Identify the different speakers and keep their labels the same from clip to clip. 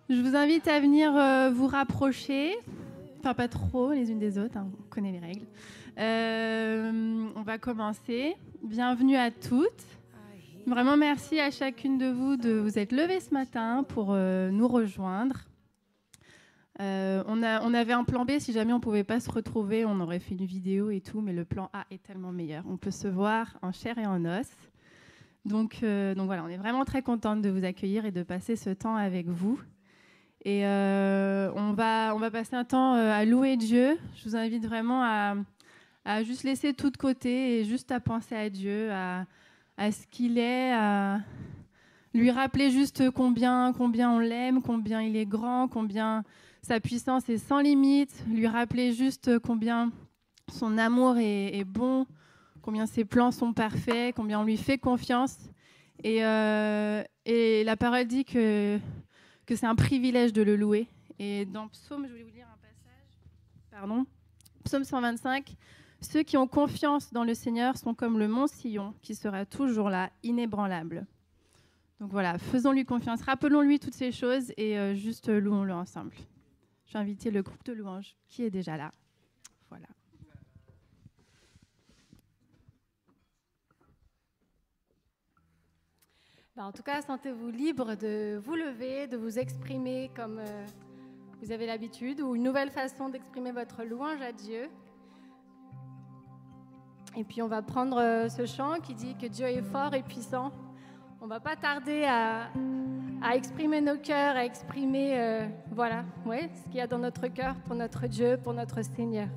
Speaker 1: Je vous invite à venir vous rapprocher, enfin pas trop les unes des autres, hein, on connaît les règles. On va commencer. Bienvenue à toutes. Vraiment merci à chacune de vous vous être levées ce matin pour nous rejoindre. On avait un plan B, si jamais on ne pouvait pas se retrouver, on aurait fait une vidéo et tout, mais le plan A est tellement meilleur. On peut se voir en chair et en os. Donc voilà, on est vraiment très contente de vous accueillir et de passer ce temps avec vous. Et on va passer un temps à louer Dieu. Je vous invite vraiment à juste laisser tout de côté et juste à penser à Dieu, à ce qu'il est, à lui rappeler juste combien on l'aime, combien il est grand, combien sa puissance est sans limite, lui rappeler juste combien son amour est bon, combien ses plans sont parfaits, combien on lui fait confiance. Et la parole dit que c'est un privilège de le louer. Et dans Psaume, je voulais vous lire un passage. Psaume 125. Ceux qui ont confiance dans le Seigneur sont comme le mont Sion, qui sera toujours là, inébranlable. Donc voilà, faisons-lui confiance, rappelons-lui toutes ces choses et juste louons-le ensemble. Je vais inviter le groupe de louanges qui est déjà là. Voilà.
Speaker 2: En tout cas, sentez-vous libre de vous lever, de vous exprimer comme vous avez l'habitude, ou une nouvelle façon d'exprimer votre louange à Dieu. Et puis on va prendre ce chant qui dit que Dieu est fort et puissant. On ne va pas tarder à exprimer nos cœurs, à exprimer ce qu'il y a dans notre cœur pour notre Dieu, pour notre Seigneur.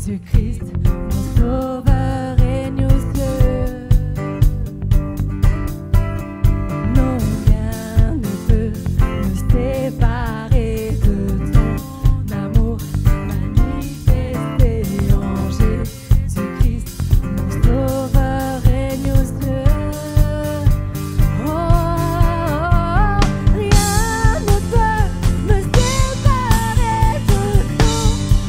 Speaker 2: Jésus-Christ, mon sauveur règne aux cieux. Non, rien ne peut me séparer de ton amour manifesté en Jésus-Christ, mon sauveur règne aux cieux. Oh, rien ne peut me séparer de ton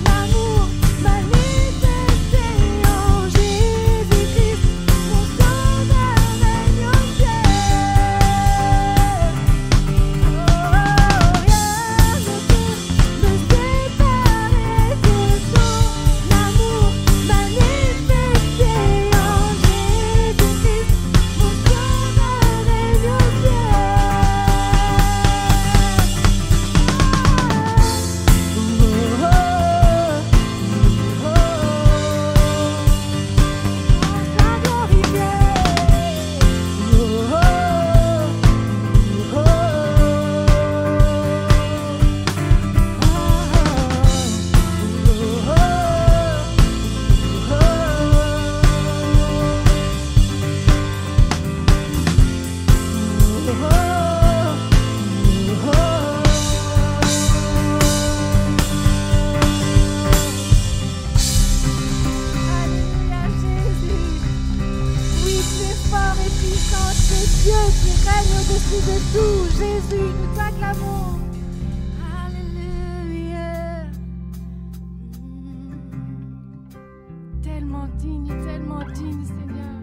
Speaker 2: amour manifesté en Jésus-Christ, mon sauveur règne aux cieux. Oh, rien ne peut me séparer de ton amour manifesté en Jésus-Christ, mon sauveur règne aux cieux. Alléluia Jésus, oui tu es fort et puissant, tu es Dieu qui règne au-dessus de tout. Jésus, nous t'acclamons. Alléluia. Tellement digne Seigneur,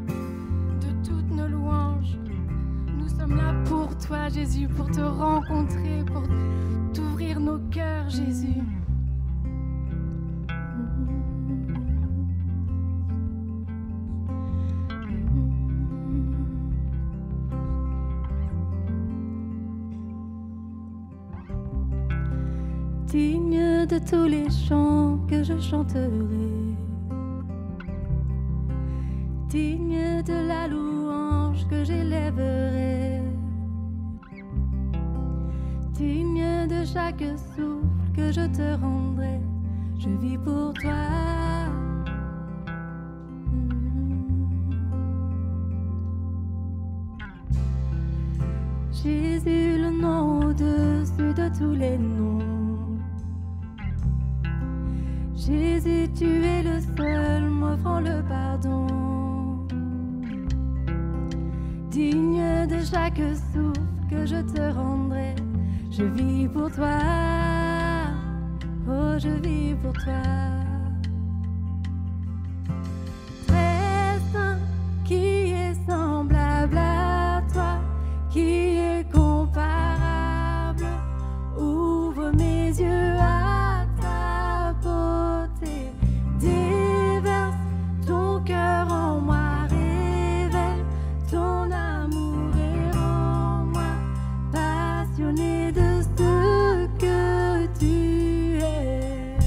Speaker 2: de toutes nos louanges. Nous sommes là pour toi Jésus, pour te rencontrer, pour t'ouvrir nos cœurs Jésus. Digne de tous les chants que je chanterai, digne de la louange que j'élèverai, digne de chaque souffle que je te rendrai. Je vis pour toi. Jésus, le nom au-dessus de tous les noms. Jésus, tu es le seul m'offrant le pardon. Digne de chaque souffle que je te rendrai. Je vis pour toi. Oh, je vis pour toi. Très saint, qui est semblable à toi, qui est comparable. Ouvre mes yeux à ta beauté, déverse ton cœur en moi, révèle ton amour et rends-moi passionné de ce que tu es.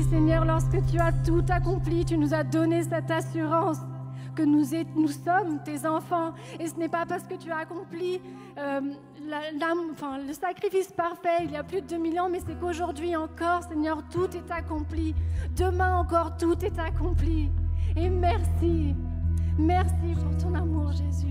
Speaker 2: Seigneur, lorsque tu as tout accompli, tu nous as donné cette assurance que nous sommes tes enfants. Et ce n'est pas parce que tu as accompli le sacrifice parfait il y a plus de 2000 ans, mais c'est qu'aujourd'hui encore, Seigneur, tout est accompli. Demain encore, tout est accompli. Et merci. Merci pour ton amour, Jésus.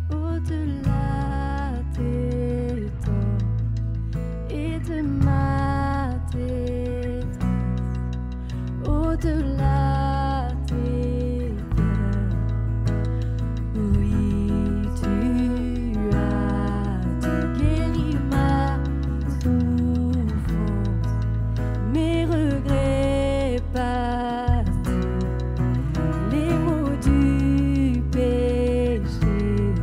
Speaker 2: Au-delà des temps et de ma détresse, au-delà des peurs, oui, tu as guéri ma souffrance, mes regrets passés, les maux du péché.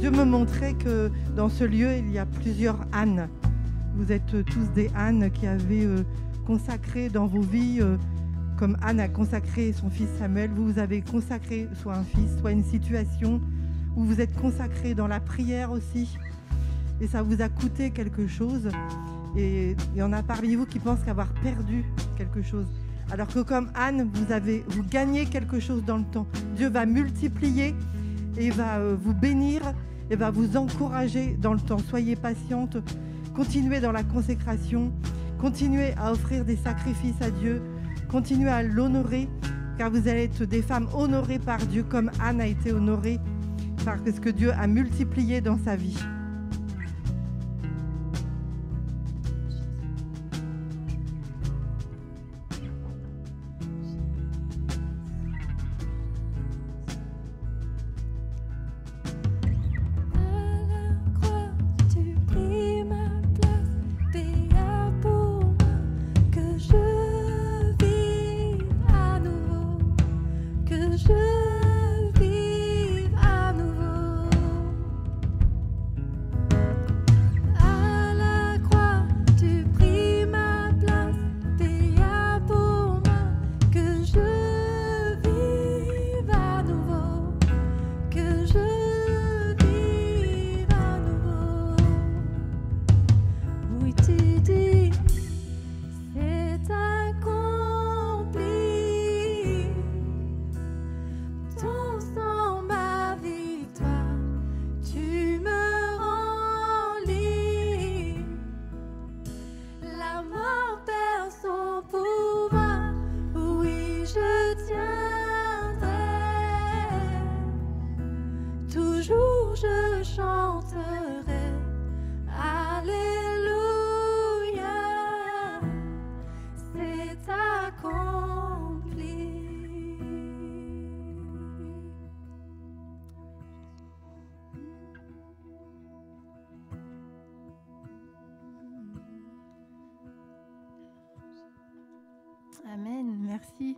Speaker 3: Dieu me montrait que dans ce lieu, il y a plusieurs ânes. Vous êtes tous des ânes qui avez consacré dans vos vies, comme Anne a consacré son fils Samuel, vous avez consacré soit un fils, soit une situation, où vous êtes consacré dans la prière aussi. Et ça vous a coûté quelque chose. Et il y en a parmi vous qui pensent avoir perdu quelque chose. Alors que comme Anne, vous gagnez quelque chose dans le temps. Dieu va multiplier et va vous bénir et va vous encourager dans le temps. Soyez patiente, continuez dans la consécration, continuez à offrir des sacrifices à Dieu, continuez à l'honorer, car vous allez être des femmes honorées par Dieu, comme Anne a été honorée par ce que Dieu a multiplié dans sa vie.
Speaker 1: Amen, merci.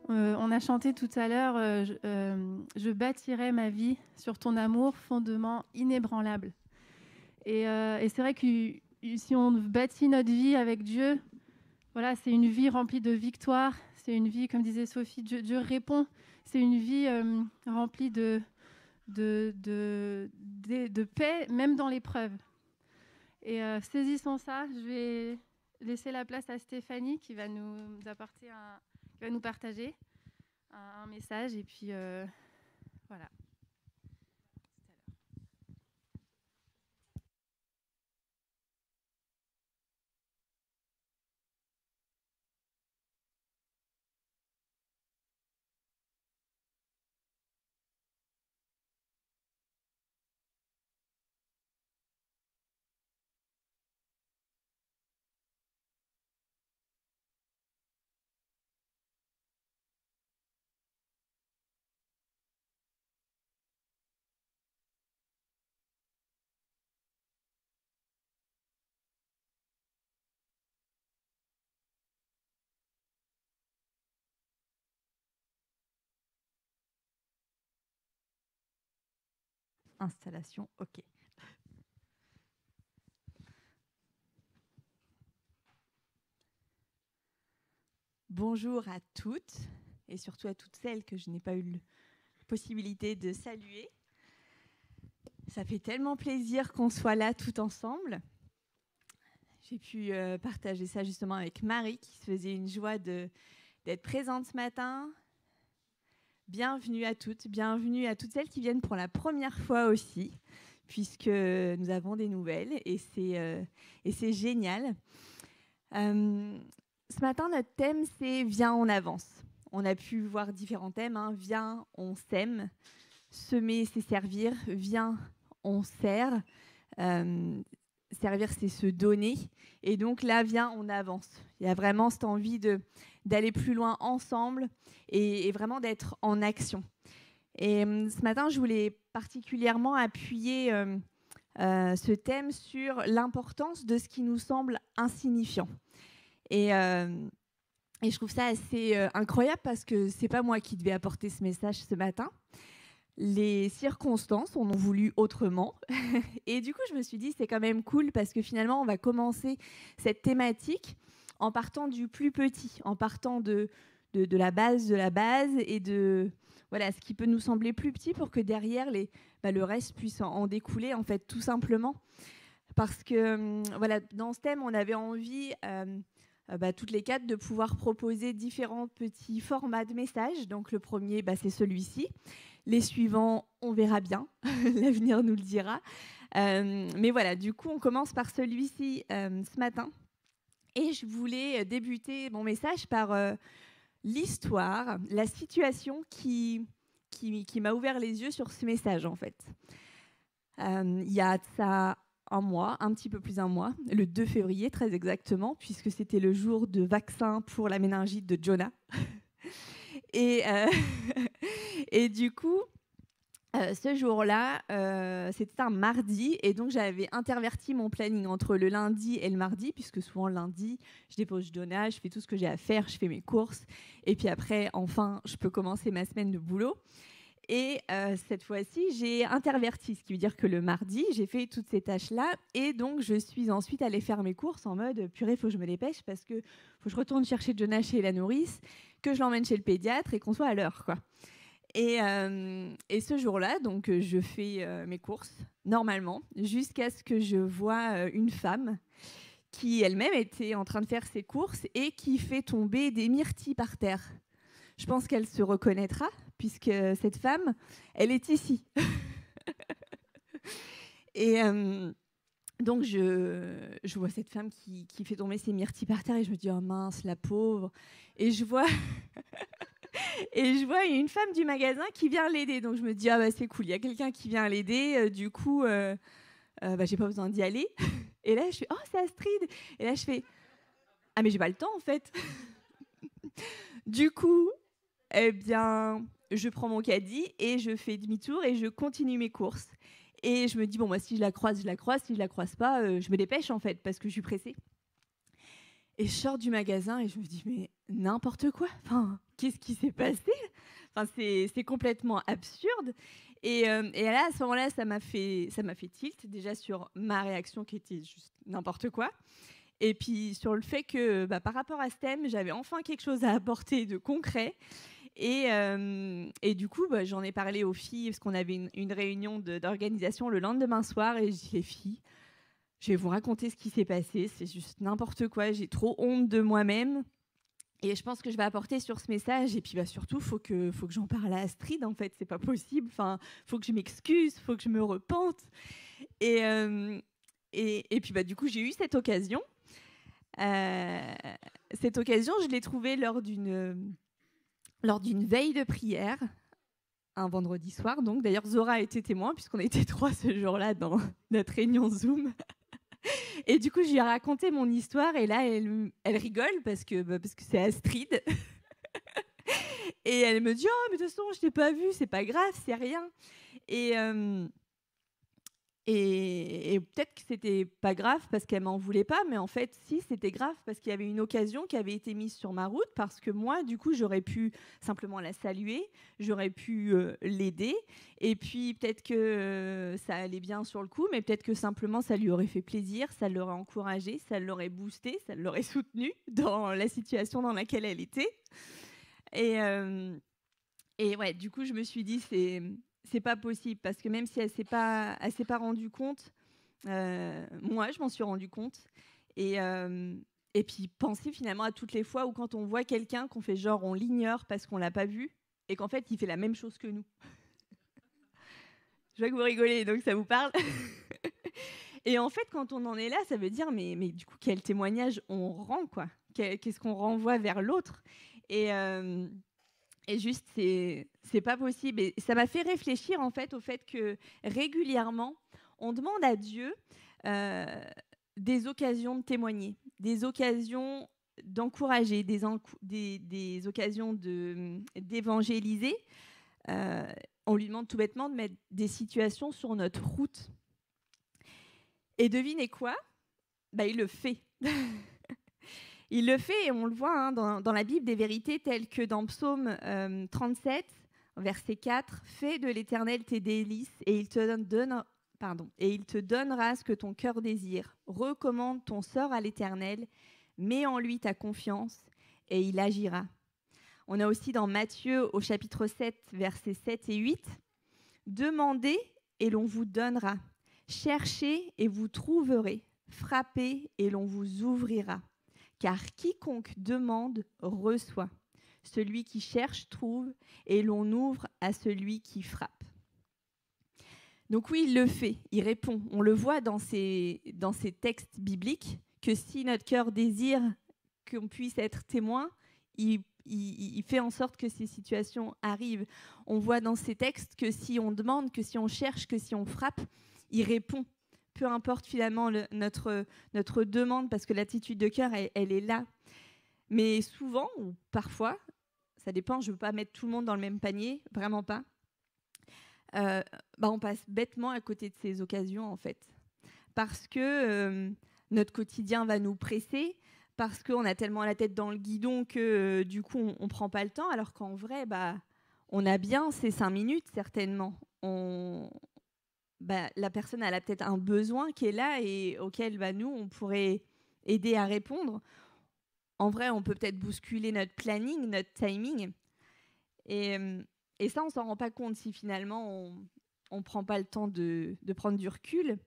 Speaker 1: On a chanté tout à l'heure je bâtirai ma vie sur ton amour, fondement inébranlable. Et c'est vrai que si on bâtit notre vie avec Dieu, voilà, c'est une vie remplie de victoires, c'est une vie, comme disait Sophie, Dieu répond, c'est une vie remplie de paix, même dans l'épreuve. Et saisissons ça. Je vais laisser la place à Stéphanie qui va nous apporter qui va nous partager un message. Et puis voilà.
Speaker 4: Installation, OK. Bonjour à toutes et surtout à toutes celles que je n'ai pas eu la possibilité de saluer. Ça fait tellement plaisir qu'on soit là tout ensemble. J'ai pu partager ça justement avec Marie qui se faisait une joie d'être présente ce matin. Bienvenue à toutes celles qui viennent pour la première fois aussi, puisque nous avons des nouvelles et c'est génial. Ce matin, notre thème, c'est « Viens, on avance ». On a pu voir différents thèmes, hein. « Viens, on sème »,« Semer, c'est servir »,« Viens, on sert ». Servir, c'est se donner. Et donc là, viens, on avance. Il y a vraiment cette envie d'aller plus loin ensemble et vraiment d'être en action. Et ce matin, je voulais particulièrement appuyer ce thème sur l'importance de ce qui nous semble insignifiant. Et je trouve ça assez incroyable parce que ce n'est pas moi qui devais apporter ce message ce matin. les circonstances en ont voulu autrement. Et du coup, je me suis dit, c'est quand même cool parce que finalement, on va commencer cette thématique en partant du plus petit, en partant de la base et de voilà, ce qui peut nous sembler plus petit pour que derrière, le reste puisse en découler, en fait, tout simplement. Parce que voilà, dans ce thème, on avait envie, toutes les quatre, de pouvoir proposer différents petits formats de messages. Donc, le premier, c'est celui-ci. Les suivants, on verra bien. L'avenir nous le dira. Mais voilà, du coup, on commence par celui-ci ce matin. Et je voulais débuter mon message par l'histoire, la situation qui m'a ouvert les yeux sur ce message, en fait. Il y a ça un mois, un petit peu plus d'un mois, le 2 février, très exactement, puisque c'était le jour de vaccin pour la méningite de Jonah. Et du coup, ce jour-là, c'était un mardi, et donc j'avais interverti mon planning entre le lundi et le mardi, puisque souvent le lundi, je dépose Jonah, je fais tout ce que j'ai à faire, je fais mes courses, et puis après, enfin, je peux commencer ma semaine de boulot. Et cette fois-ci, j'ai interverti, ce qui veut dire que le mardi, j'ai fait toutes ces tâches-là, et donc je suis ensuite allée faire mes courses en mode « purée, il faut que je me dépêche, parce que faut que je retourne chercher Jonah chez la nourrice, que je l'emmène chez le pédiatre, et qu'on soit à l'heure, quoi ». Et ce jour-là, donc, je fais mes courses, normalement, jusqu'à ce que je vois une femme qui, elle-même, était en train de faire ses courses et qui fait tomber des myrtilles par terre. Je pense qu'elle se reconnaîtra, puisque cette femme, elle est ici. Et donc, je vois cette femme qui fait tomber ses myrtilles par terre et je me dis « oh mince, la pauvre ». Et je vois... Et je vois une femme du magasin qui vient l'aider. Donc, je me dis, c'est cool, il y a quelqu'un qui vient l'aider. Du coup, j'ai pas besoin d'y aller. Et là, je fais, oh, c'est Astrid. Et là, je fais, ah, mais j'ai pas le temps, en fait. Du coup, eh bien, je prends mon caddie et je fais demi-tour et je continue mes courses. Et je me dis, bon, moi, si je la croise, je la croise. Si je la croise pas, je me dépêche, en fait, parce que je suis pressée. Et je sors du magasin et je me dis, mais n'importe quoi. Enfin, qu'est-ce qui s'est passé ? Enfin, c'est complètement absurde. Et là, à ce moment-là, ça m'a fait tilt, déjà sur ma réaction qui était juste n'importe quoi. Et puis sur le fait que, par rapport à ce thème, j'avais enfin quelque chose à apporter de concret. Et du coup, j'en ai parlé aux filles, parce qu'on avait une réunion d'organisation le lendemain soir. Et je dis, les filles, je vais vous raconter ce qui s'est passé, c'est juste n'importe quoi, j'ai trop honte de moi-même. Et je pense que je vais apporter sur ce message. Et puis surtout, faut que j'en parle à Astrid, en fait, c'est pas possible. Enfin, faut que je m'excuse, faut que je me repente. Et puis du coup, j'ai eu cette occasion. Cette occasion, je l'ai trouvée lors d'une veille de prière, un vendredi soir. Donc, d'ailleurs, Zora a été témoin, puisqu'on était 3 ce jour-là dans notre réunion Zoom. Et du coup, je lui ai raconté mon histoire et là, elle rigole parce que c'est Astrid. Et elle me dit « oh, mais de toute façon, je t'ai pas vue, c'est pas grave, c'est rien ». Et peut-être que c'était pas grave parce qu'elle m'en voulait pas, mais en fait, si, c'était grave parce qu'il y avait une occasion qui avait été mise sur ma route, parce que moi, du coup, j'aurais pu simplement la saluer, j'aurais pu l'aider, et puis peut-être que ça allait bien sur le coup, mais peut-être que simplement ça lui aurait fait plaisir, ça l'aurait encouragée, ça l'aurait boostée, ça l'aurait soutenue dans la situation dans laquelle elle était. Et ouais, du coup, je me suis dit, c'est pas possible, parce que même si elle s'est pas rendue compte, moi je m'en suis rendue compte, et puis penser finalement à toutes les fois où quand on voit quelqu'un qu'on fait genre on l'ignore parce qu'on l'a pas vu et qu'en fait il fait la même chose que nous. Je vois que vous rigolez, donc ça vous parle. Et en fait, quand on en est là, ça veut dire mais du coup quel témoignage on rend, quoi, qu'est-ce qu'on renvoie vers l'autre, et juste, c'est pas possible. Et ça m'a fait réfléchir, en fait, au fait que régulièrement, on demande à Dieu des occasions de témoigner, des occasions d'encourager, des occasions d'évangéliser. On lui demande tout bêtement de mettre des situations sur notre route. Et devinez quoi ? Il le fait. Il le fait, et on le voit dans la Bible, des vérités telles que dans Psaume 37, Verset 4, « Fais de l'Éternel tes délices et il te donnera ce que ton cœur désire. Recommande ton sort à l'Éternel, mets en lui ta confiance et il agira. » On a aussi dans Matthieu au chapitre 7, versets 7 et 8, « Demandez et l'on vous donnera. Cherchez et vous trouverez. Frappez et l'on vous ouvrira. Car quiconque demande reçoit. Celui qui cherche trouve et l'on ouvre à celui qui frappe. » Donc oui, il le fait, il répond. On le voit dans ces textes bibliques que si notre cœur désire qu'on puisse être témoin, il fait en sorte que ces situations arrivent. On voit dans ces textes que si on demande, que si on cherche, que si on frappe, il répond. Peu importe finalement notre demande, parce que l'attitude de cœur, elle est là. Mais souvent, ou parfois, ça dépend, je ne veux pas mettre tout le monde dans le même panier, vraiment pas, on passe bêtement à côté de ces occasions, en fait. Parce que notre quotidien va nous presser, parce qu'on a tellement la tête dans le guidon que du coup, on ne prend pas le temps, alors qu'en vrai, on a bien ces 5 minutes, certainement. La personne, elle a peut-être un besoin qui est là et auquel nous, on pourrait aider à répondre. En vrai, on peut peut-être bousculer notre planning, notre timing. Et ça, on ne s'en rend pas compte si finalement, on ne prend pas le temps de prendre du recul.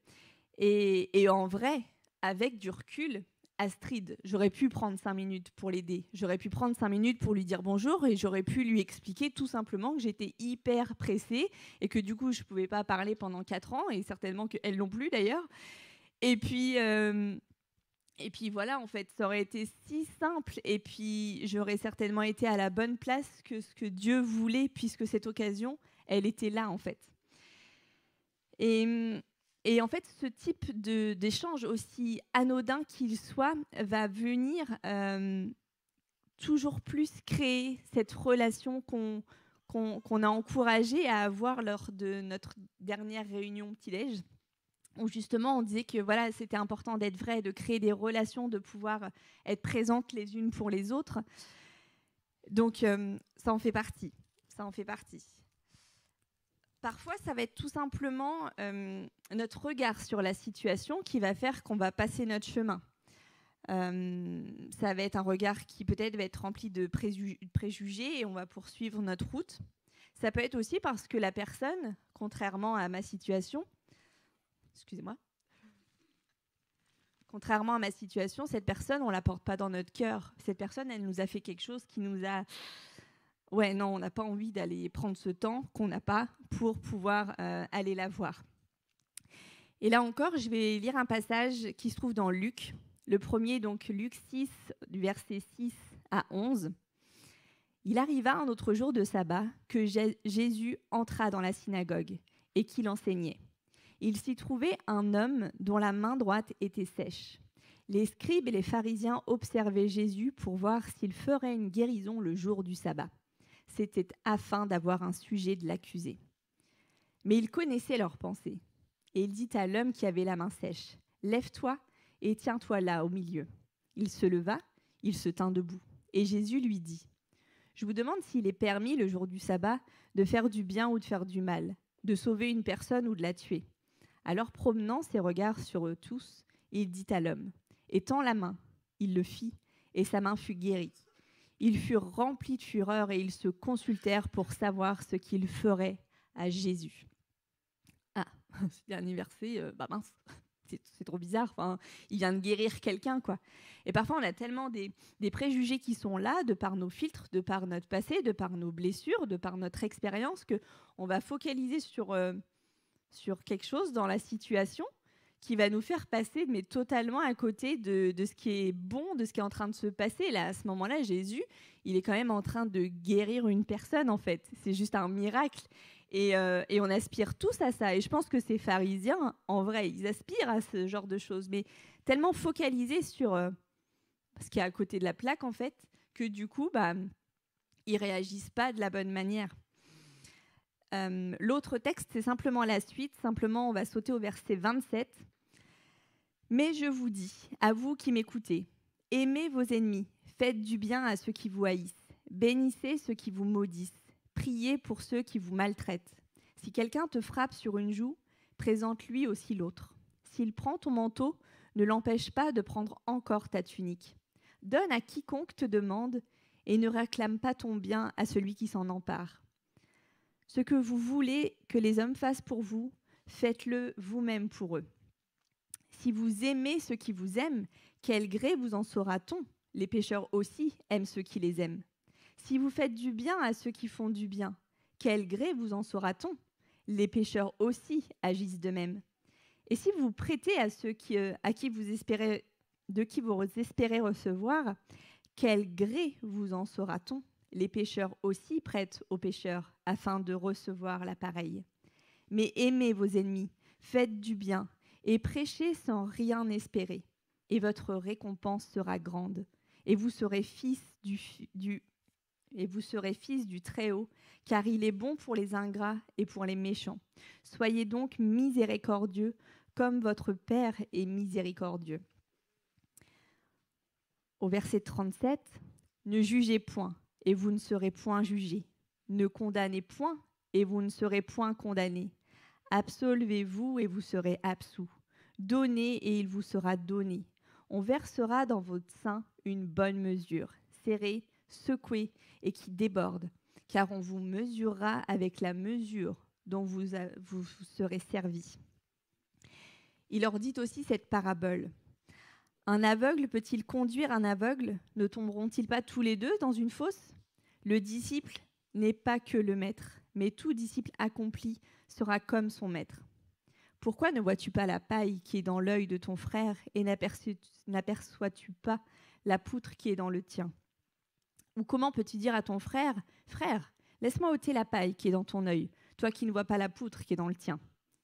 Speaker 4: Et en vrai, avec du recul, Astrid, j'aurais pu prendre 5 minutes pour l'aider. J'aurais pu prendre 5 minutes pour lui dire bonjour et j'aurais pu lui expliquer tout simplement que j'étais hyper pressée et que du coup, je ne pouvais pas parler pendant 4 ans et certainement qu'elle non plus d'ailleurs. Et puis voilà, en fait, ça aurait été si simple et puis j'aurais certainement été à la bonne place que ce que Dieu voulait puisque cette occasion, elle était là en fait. Et en fait, ce type d'échange, aussi anodin qu'il soit, va venir toujours plus créer cette relation qu'on a encouragé à avoir lors de notre dernière réunion petit-déj, où justement on disait que voilà, c'était important d'être vrai, de créer des relations, de pouvoir être présentes les unes pour les autres. Donc ça en fait partie. Parfois, ça va être tout simplement notre regard sur la situation qui va faire qu'on va passer notre chemin. Ça va être un regard qui peut-être va être rempli de préjugés et on va poursuivre notre route. Ça peut être aussi parce que la personne, contrairement à ma situation, cette personne, on ne la porte pas dans notre cœur. Cette personne, elle nous a fait quelque chose qui nous a... Ouais, non, on n'a pas envie d'aller prendre ce temps qu'on n'a pas pour pouvoir aller la voir. Et là encore, je vais lire un passage qui se trouve dans Luc. Le premier, donc Luc 6, du verset 6 à 11. « Il arriva un autre jour de sabbat que Jésus entra dans la synagogue et qu'il enseignait. Il s'y trouvait un homme dont la main droite était sèche. Les scribes et les pharisiens observaient Jésus pour voir s'il ferait une guérison le jour du sabbat. C'était afin d'avoir un sujet de l'accuser. Mais il connaissait leurs pensées. Et il dit à l'homme qui avait la main sèche, « Lève-toi et tiens-toi là au milieu. » Il se leva, il se tint debout. Et Jésus lui dit, « Je vous demande s'il est permis le jour du sabbat de faire du bien ou de faire du mal, de sauver une personne ou de la tuer. » Alors promenant ses regards sur eux tous, il dit à l'homme, « Étends la main. » Il le fit, et sa main fut guérie. Ils furent remplis de fureur et ils se consultèrent pour savoir ce qu'ils feraient à Jésus. Ah, ce dernier verset, mince, c'est trop bizarre. Enfin, il vient de guérir quelqu'un, quoi. Et parfois, on a tellement des préjugés qui sont là, de par nos filtres, de par notre passé, de par nos blessures, de par notre expérience, qu'on va focaliser sur quelque chose dans la situation qui va nous faire passer mais totalement à côté de ce qui est bon, de ce qui est en train de se passer. Là, à ce moment-là, Jésus, il est quand même en train de guérir une personne, en fait. C'est juste un miracle. Et on aspire tous à ça. Et je pense que ces pharisiens, en vrai, ils aspirent à ce genre de choses, mais tellement focalisés sur ce qui est à côté de la plaque, en fait, que du coup, ils réagissent pas de la bonne manière. L'autre texte, c'est simplement la suite. Simplement, on va sauter au verset 27. « Mais je vous dis, à vous qui m'écoutez, aimez vos ennemis, faites du bien à ceux qui vous haïssent, bénissez ceux qui vous maudissent, priez pour ceux qui vous maltraitent. Si quelqu'un te frappe sur une joue, présente-lui aussi l'autre. S'il prend ton manteau, ne l'empêche pas de prendre encore ta tunique. Donne à quiconque te demande et ne réclame pas ton bien à celui qui s'en empare. Ce que vous voulez que les hommes fassent pour vous, faites-le vous-même pour eux. Si vous aimez ceux qui vous aiment, quel gré vous en saura-t-on ? Les pécheurs aussi aiment ceux qui les aiment. Si vous faites du bien à ceux qui font du bien, quel gré vous en saura-t-on ? Les pécheurs aussi agissent de même. Et si vous prêtez à ceux de qui vous espérez recevoir, quel gré vous en saura-t-on ? Les pécheurs aussi prêtent aux pécheurs afin de recevoir la pareille. Mais aimez vos ennemis, faites du bien et prêchez sans rien espérer. Et votre récompense sera grande. Et vous serez fils du Très-Haut, car il est bon pour les ingrats et pour les méchants. Soyez donc miséricordieux, comme votre Père est miséricordieux. Au verset 37, « Ne jugez point, et vous ne serez point jugés. Ne condamnez point, et vous ne serez point condamnés. Absolvez-vous, et vous serez absous. Donnez, et il vous sera donné. On versera dans votre sein une bonne mesure, serrée, secouée, et qui déborde, car on vous mesurera avec la mesure dont vous serez servis. » Il leur dit aussi cette parabole. « Un aveugle peut-il conduire un aveugle ? Ne tomberont-ils pas tous les deux dans une fosse ? Le disciple n'est pas que le maître, mais tout disciple accompli sera comme son maître. Pourquoi ne vois-tu pas la paille qui est dans l'œil de ton frère et n'aperçois-tu pas la poutre qui est dans le tien ? Ou comment peux-tu dire à ton frère, « Frère, laisse-moi ôter la paille qui est dans ton œil, toi qui ne vois pas la poutre qui est dans le tien. »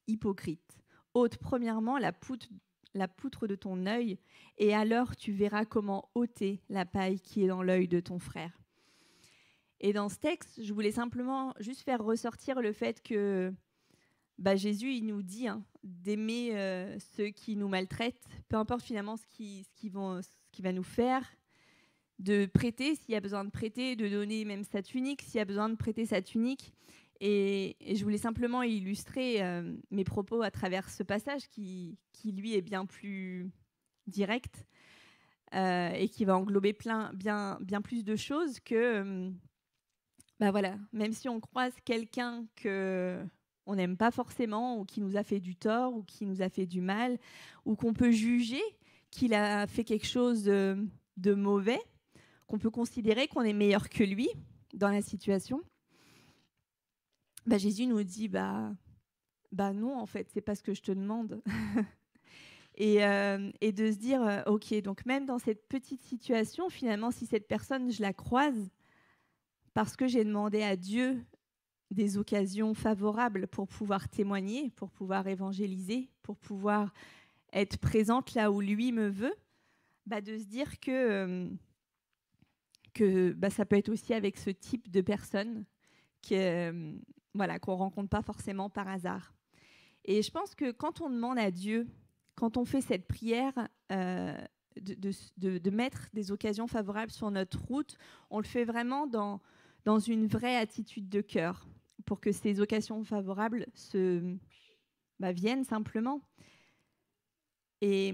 Speaker 4: Hypocrite, ôte premièrement la poutre de ton œil, et alors tu verras comment ôter la paille qui est dans l'œil de ton frère. Et dans ce texte, je voulais simplement juste faire ressortir le fait que Jésus, il nous dit d'aimer ceux qui nous maltraitent, peu importe finalement ce qui va nous faire, de prêter s'il y a besoin de prêter, de donner même sa tunique s'il y a besoin de prêter sa tunique. Et je voulais simplement illustrer mes propos à travers ce passage qui lui, est bien plus direct et qui va englober bien plus de choses que, même si on croise quelqu'un qu'on n'aime pas forcément ou qui nous a fait du tort ou qui nous a fait du mal ou qu'on peut juger qu'il a fait quelque chose de mauvais, qu'on peut considérer qu'on est meilleur que lui dans la situation, Jésus nous dit non, en fait, c'est pas ce que je te demande. et de se dire, ok, donc même dans cette petite situation, finalement, si cette personne, je la croise parce que j'ai demandé à Dieu des occasions favorables pour pouvoir témoigner, pour pouvoir évangéliser, pour pouvoir être présente là où lui me veut, de se dire que ça peut être aussi avec ce type de personnes qu'on rencontre pas forcément par hasard. Et je pense que quand on demande à Dieu, quand on fait cette prière de mettre des occasions favorables sur notre route, on le fait vraiment dans une vraie attitude de cœur pour que ces occasions favorables viennent simplement. Et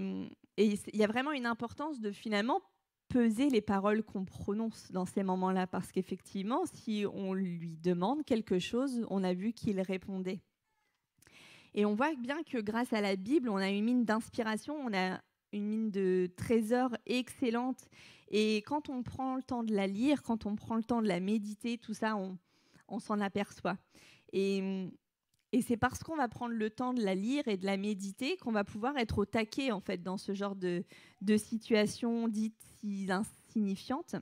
Speaker 4: il y a vraiment une importance de finalement peser les paroles qu'on prononce dans ces moments-là, parce qu'effectivement, si on lui demande quelque chose, on a vu qu'il répondait. Et on voit bien que grâce à la Bible, on a une mine d'inspiration, on a une mine de trésors excellente. Et quand on prend le temps de la lire, quand on prend le temps de la méditer, tout ça, on s'en aperçoit. Et c'est parce qu'on va prendre le temps de la lire et de la méditer qu'on va pouvoir être au taquet, en fait, dans ce genre de situations dites si insignifiantes.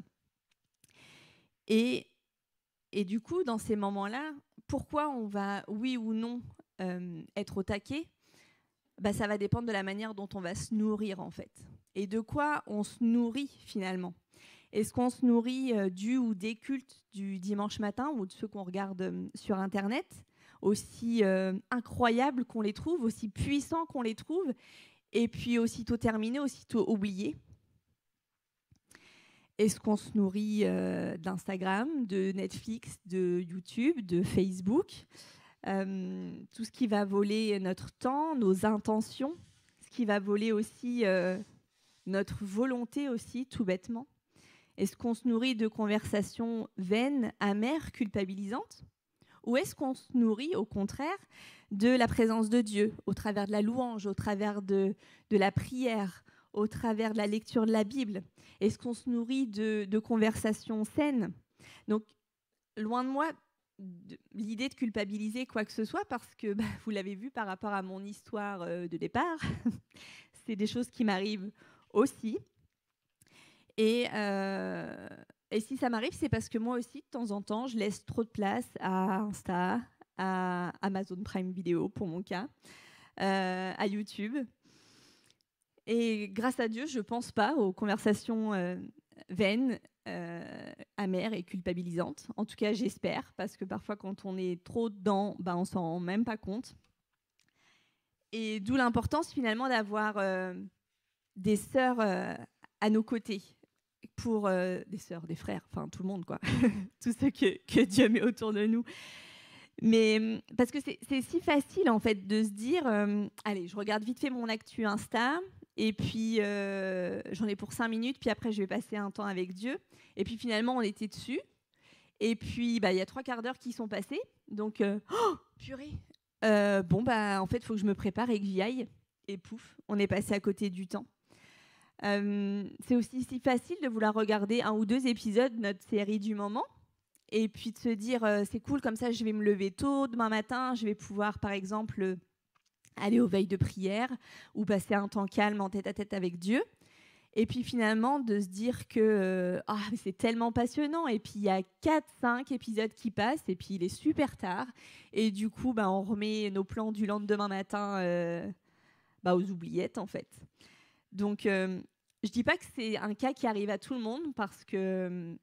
Speaker 4: Et du coup, dans ces moments-là, pourquoi on va, oui ou non, être au taquet ? Ça va dépendre de la manière dont on va se nourrir, en fait. Et de quoi on se nourrit, finalement ? Est-ce qu'on se nourrit du ou des cultes du dimanche matin ou de ceux qu'on regarde sur Internet ? Aussi incroyables qu'on les trouve, aussi puissants qu'on les trouve, et puis aussitôt terminés, aussitôt oubliés. Est-ce qu'on se nourrit d'Instagram, de Netflix, de YouTube, de Facebook, tout ce qui va voler notre temps, nos intentions, ce qui va voler aussi notre volonté aussi, tout bêtement. Est-ce qu'on se nourrit de conversations vaines, amères, culpabilisantes? Ou est-ce qu'on se nourrit, au contraire, de la présence de Dieu, au travers de la louange, au travers de la prière, au travers de la lecture de la Bible? Est-ce qu'on se nourrit de conversations saines? Donc, loin de moi l'idée de culpabiliser quoi que ce soit, parce que vous l'avez vu par rapport à mon histoire de départ, c'est des choses qui m'arrivent aussi. Et si ça m'arrive, c'est parce que moi aussi, de temps en temps, je laisse trop de place à Insta, à Amazon Prime Video, pour mon cas, à YouTube. Et grâce à Dieu, je ne pense pas aux conversations vaines, amères et culpabilisantes. En tout cas, j'espère, parce que parfois, quand on est trop dedans, on ne s'en rend même pas compte. Et d'où l'importance, finalement, d'avoir des sœurs à nos côtés. Pour des sœurs, des frères, enfin tout le monde, quoi. Tous ceux que Dieu met autour de nous. Mais parce que c'est si facile, en fait, de se dire allez, je regarde vite fait mon actu Insta, et puis j'en ai pour 5 minutes, puis après je vais passer un temps avec Dieu. Et puis finalement, on était dessus. Et puis, il y a 3 quarts d'heure qui sont passés. Donc, purée. En fait, il faut que je me prépare et que j'y aille. Et pouf, on est passé à côté du temps. C'est aussi si facile de vouloir regarder 1 ou 2 épisodes de notre série du moment et puis de se dire c'est cool, comme ça je vais me lever tôt demain matin, je vais pouvoir par exemple aller aux veilles de prière ou passer un temps calme en tête à tête avec Dieu, et puis finalement de se dire que c'est tellement passionnant, et puis il y a 4-5 épisodes qui passent et puis il est super tard, et du coup on remet nos plans du lendemain matin aux oubliettes en fait. Donc, je ne dis pas que c'est un cas qui arrive à tout le monde, parce que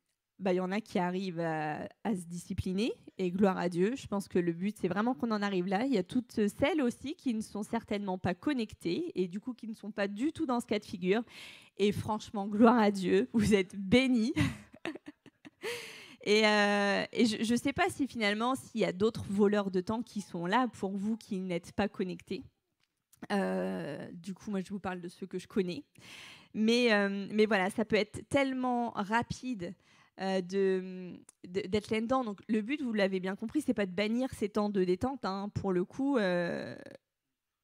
Speaker 4: y en a qui arrivent à se discipliner, et gloire à Dieu. Je pense que le but, c'est vraiment qu'on en arrive là. Il y a toutes celles aussi qui ne sont certainement pas connectées, et du coup qui ne sont pas du tout dans ce cas de figure. Et franchement, gloire à Dieu, vous êtes bénis. Et je ne sais pas si finalement, s'il y a d'autres voleurs de temps qui sont là pour vous qui n'êtes pas connectés. Du coup, moi, je vous parle de ceux que je connais. Mais voilà, ça peut être tellement rapide d'être là-dedans. Donc, le but, vous l'avez bien compris, c'est pas de bannir ces temps de détente. Hein. Pour le coup, on a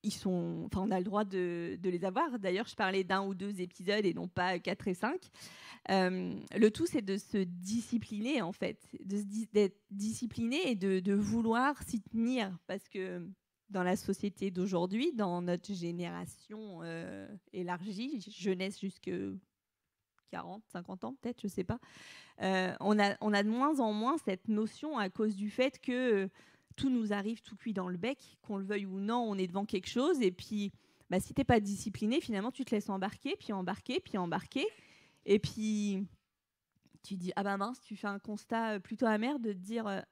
Speaker 4: le droit de les avoir. D'ailleurs, je parlais d'1 ou 2 épisodes et non pas 4 et 5. Le tout, c'est de se discipliner, en fait. D'être discipliné et de vouloir s'y tenir. Parce que dans la société d'aujourd'hui, dans notre génération élargie, jeunesse jusque 40, 50 ans peut-être, je ne sais pas, on a de moins en moins cette notion à cause du fait que tout nous arrive tout cuit dans le bec, qu'on le veuille ou non, on est devant quelque chose, et puis si tu n'es pas discipliné, finalement tu te laisses embarquer, et puis tu dis, mince, tu fais un constat plutôt amer de te dire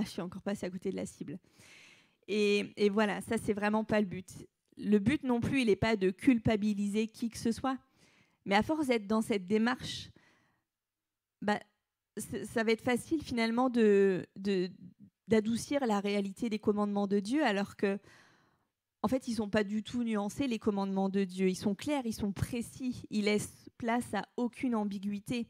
Speaker 4: je suis encore passé à côté de la cible. Et voilà, ça, c'est vraiment pas le but. Le but non plus, il n'est pas de culpabiliser qui que ce soit. Mais à force d'être dans cette démarche, ça va être facile finalement d'adoucir la réalité des commandements de Dieu, alors que, en fait, ils ne sont pas du tout nuancés, les commandements de Dieu. Ils sont clairs, ils sont précis. Ils laissent place à aucune ambiguïté.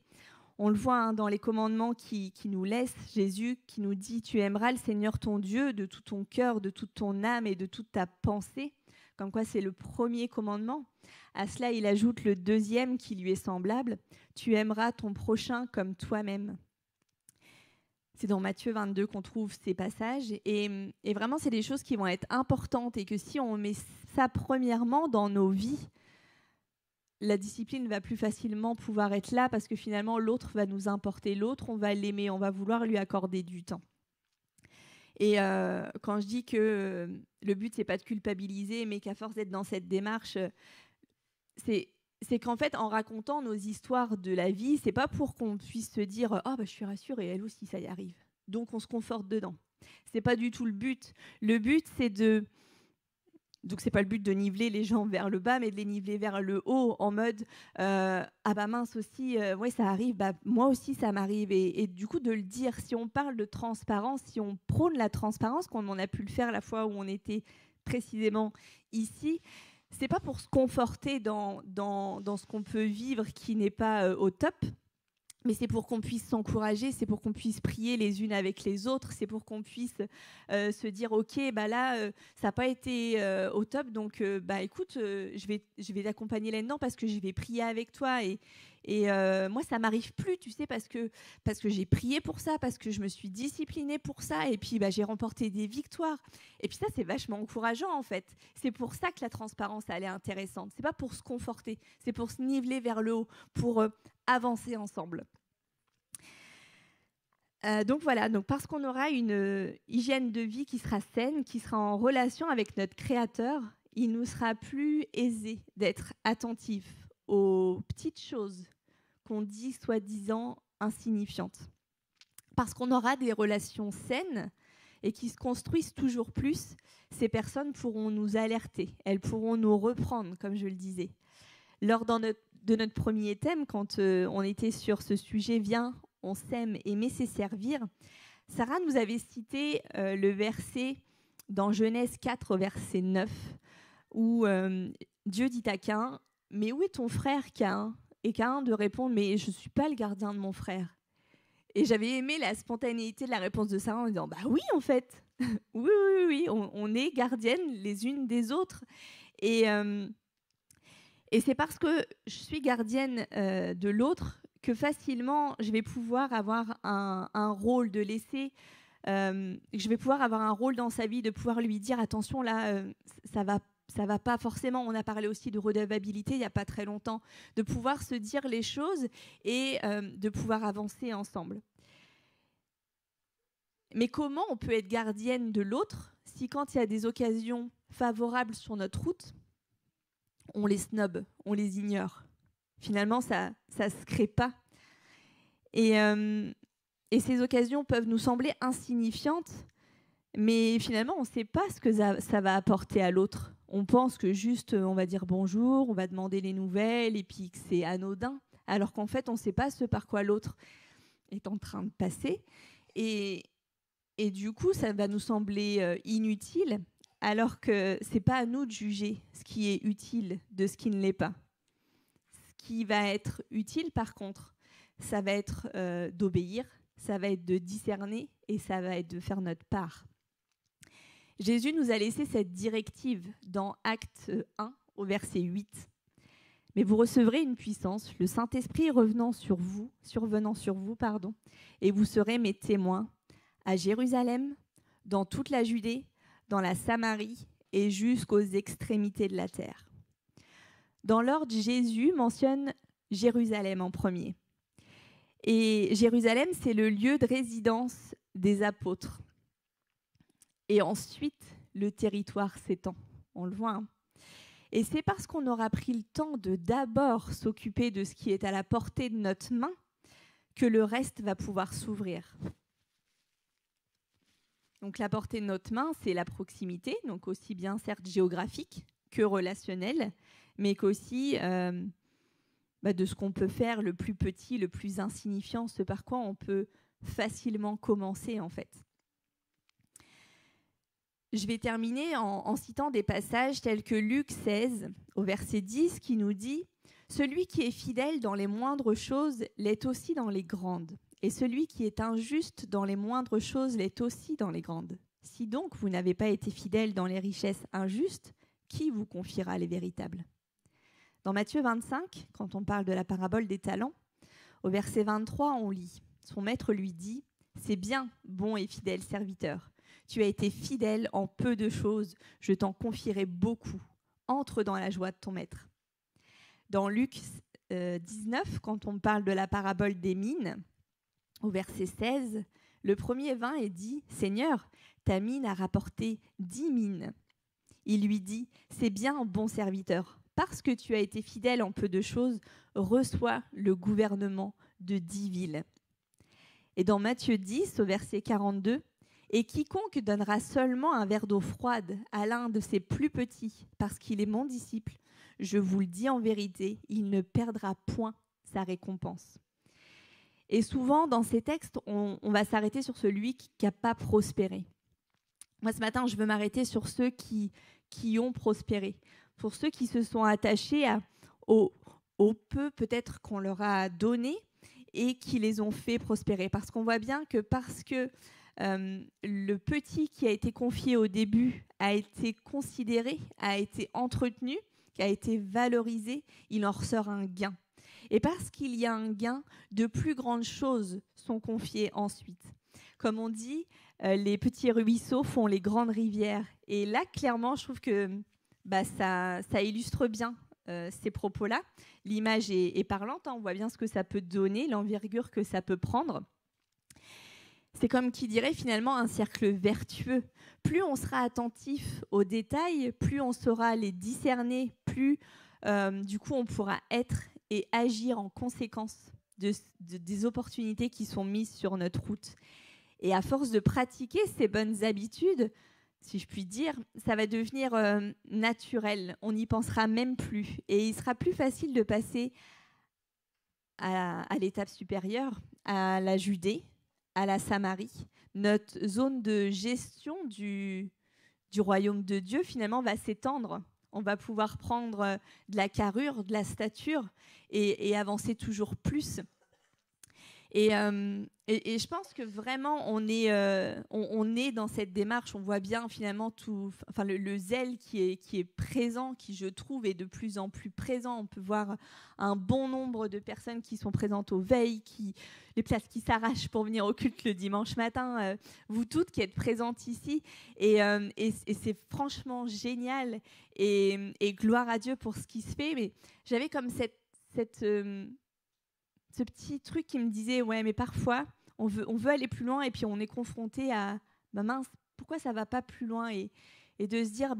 Speaker 4: On le voit dans les commandements qui nous laissent, Jésus qui nous dit « Tu aimeras le Seigneur ton Dieu de tout ton cœur, de toute ton âme et de toute ta pensée ». Comme quoi, c'est le premier commandement. À cela, il ajoute le 2e qui lui est semblable « Tu aimeras ton prochain comme toi-même ». C'est dans Matthieu 22 qu'on trouve ces passages. Et vraiment, c'est des choses qui vont être importantes, et que si on met ça premièrement dans nos vies, la discipline va plus facilement pouvoir être là, parce que finalement, l'autre va nous importer. L'autre, on va l'aimer, on va vouloir lui accorder du temps. Et quand je dis que le but, c'est pas de culpabiliser, mais qu'à force d'être dans cette démarche, c'est qu'en fait, en racontant nos histoires de la vie, c'est pas pour qu'on puisse se dire « je suis rassurée, elle aussi, ça y arrive ». Donc, on se conforte dedans. C'est pas du tout le but. Le but, c'est de Donc, c'est pas le but de niveler les gens vers le bas, mais de les niveler vers le haut, en mode ah bah mince aussi, ouais, ça arrive, bah, moi aussi ça m'arrive. Et du coup, de le dire, si on parle de transparence, si on prône la transparence, comme on a pu le faire la fois où on était précisément ici, c'est pas pour se conforter dans ce qu'on peut vivre qui n'est pas au top. Mais c'est pour qu'on puisse s'encourager, c'est pour qu'on puisse prier les unes avec les autres, c'est pour qu'on puisse se dire ok, bah là ça n'a pas été au top, donc bah écoute, je vais t'accompagner là-dedans parce que je vais prier avec toi et moi ça m'arrive plus, tu sais, parce que j'ai prié pour ça, parce que je me suis disciplinée pour ça et puis bah j'ai remporté des victoires. Et puis ça c'est vachement encourageant en fait. C'est pour ça que la transparence elle est intéressante. C'est pas pour se conforter, c'est pour se niveler vers le haut, pour avancer ensemble. Donc voilà, donc parce qu'on aura une hygiène de vie qui sera saine, qui sera en relation avec notre Créateur, il nous sera plus aisé d'être attentifs aux petites choses qu'on dit soi-disant insignifiantes. Parce qu'on aura des relations saines et qui se construisent toujours plus, ces personnes pourront nous alerter, elles pourront nous reprendre, comme je le disais. Lors de notre premier thème, quand on était sur ce sujet « Viens, on s'aime, aimer c'est servir », Sarah nous avait cité le verset dans Genèse 4, verset 9, où Dieu dit à Caïn « Mais où est ton frère Caïn ?» Et Caïn de répondre « Mais je ne suis pas le gardien de mon frère. » Et j'avais aimé la spontanéité de la réponse de Sarah en disant « Bah oui, en fait, oui, on est gardiennes les unes des autres. » Et c'est parce que je suis gardienne de l'autre que facilement je vais pouvoir avoir un rôle de laisser, je vais pouvoir avoir un rôle dans sa vie, de pouvoir lui dire attention là, ça va pas forcément. On a parlé aussi de redevabilité il n'y a pas très longtemps, de pouvoir se dire les choses et de pouvoir avancer ensemble. Mais comment on peut être gardienne de l'autre si quand il y a des occasions favorables sur notre route, on les snob, on les ignore. Finalement, ça se crée pas. Et ces occasions peuvent nous sembler insignifiantes, mais finalement, on ne sait pas ce que ça va apporter à l'autre. On pense que juste, on va dire bonjour, on va demander les nouvelles, et puis que c'est anodin, alors qu'en fait, on ne sait pas ce par quoi l'autre est en train de passer. Et du coup, ça va nous sembler inutile, alors que ce n'est pas à nous de juger ce qui est utile de ce qui ne l'est pas. Ce qui va être utile, par contre, ça va être d'obéir, ça va être de discerner et ça va être de faire notre part. Jésus nous a laissé cette directive dans Actes 1, au verset 8. « Mais vous recevrez une puissance, le Saint-Esprit survenant sur vous, et vous serez mes témoins à Jérusalem, dans toute la Judée, dans la Samarie et jusqu'aux extrémités de la terre. » Dans l'ordre, Jésus mentionne Jérusalem en premier. Et Jérusalem, c'est le lieu de résidence des apôtres. Et ensuite, le territoire s'étend. On le voit. Hein. Et c'est parce qu'on aura pris le temps de d'abord s'occuper de ce qui est à la portée de notre main que le reste va pouvoir s'ouvrir. Donc la portée de notre main, c'est la proximité, donc aussi bien certes géographique que relationnelle, mais qu'aussi de ce qu'on peut faire le plus petit, le plus insignifiant, ce par quoi on peut facilement commencer en fait. Je vais terminer en citant des passages tels que Luc 16, au verset 10, qui nous dit « Celui qui est fidèle dans les moindres choses l'est aussi dans les grandes, et celui qui est injuste dans les moindres choses l'est aussi dans les grandes. Si donc vous n'avez pas été fidèle dans les richesses injustes, qui vous confiera les véritables ?» Dans Matthieu 25, quand on parle de la parabole des talents, au verset 23, on lit « Son maître lui dit « C'est bien, bon et fidèle serviteur. Tu as été fidèle en peu de choses, je t'en confierai beaucoup. Entre dans la joie de ton maître. » Dans Luc 19, quand on parle de la parabole des mines, au verset 16, le premier vint et dit « Seigneur, ta mine a rapporté 10 mines. » Il lui dit « C'est bien, bon serviteur. Parce que tu as été fidèle en peu de choses, reçois le gouvernement de 10 villes. » Et dans Matthieu 10, au verset 42, Et quiconque donnera seulement un verre d'eau froide à l'un de ses plus petits, parce qu'il est mon disciple, je vous le dis en vérité, il ne perdra point sa récompense. Et souvent, dans ces textes, on va s'arrêter sur celui qui n'a pas prospéré. Moi, ce matin, je veux m'arrêter sur ceux qui ont prospéré, pour ceux qui se sont attachés au peu peut-être qu'on leur a donné et qui les ont fait prospérer. Parce qu'on voit bien que parce que le petit qui a été confié au début a été considéré, a été entretenu, qui a été valorisé, il en ressort un gain. Et parce qu'il y a un gain, de plus grandes choses sont confiées ensuite. Comme on dit, les petits ruisseaux font les grandes rivières. Et là, clairement, je trouve que ça illustre bien ces propos-là. L'image est parlante, hein, on voit bien ce que ça peut donner, l'envergure que ça peut prendre. C'est comme qui dirait finalement un cercle vertueux. Plus on sera attentif aux détails, plus on saura les discerner, plus du coup on pourra être et agir en conséquence des opportunités qui sont mises sur notre route. Et à force de pratiquer ces bonnes habitudes, si je puis dire, ça va devenir naturel. On n'y pensera même plus. Et il sera plus facile de passer à l'étape supérieure, à la Judée, à la Samarie. Notre zone de gestion du royaume de Dieu, finalement, va s'étendre. On va pouvoir prendre de la carrure, de la stature et avancer toujours plus. Et je pense que vraiment, on est dans cette démarche. On voit bien finalement le zèle qui est présent, qui je trouve est de plus en plus présent. On peut voir un bon nombre de personnes qui sont présentes aux veilles, les places qui s'arrachent pour venir au culte le dimanche matin. Vous toutes qui êtes présentes ici. Et c'est franchement génial. Et gloire à Dieu pour ce qui se fait. Mais j'avais comme ce petit truc qui me disait, ouais, mais parfois, on veut aller plus loin et puis on est confronté à, mince, pourquoi ça ne va pas plus loin et de se dire,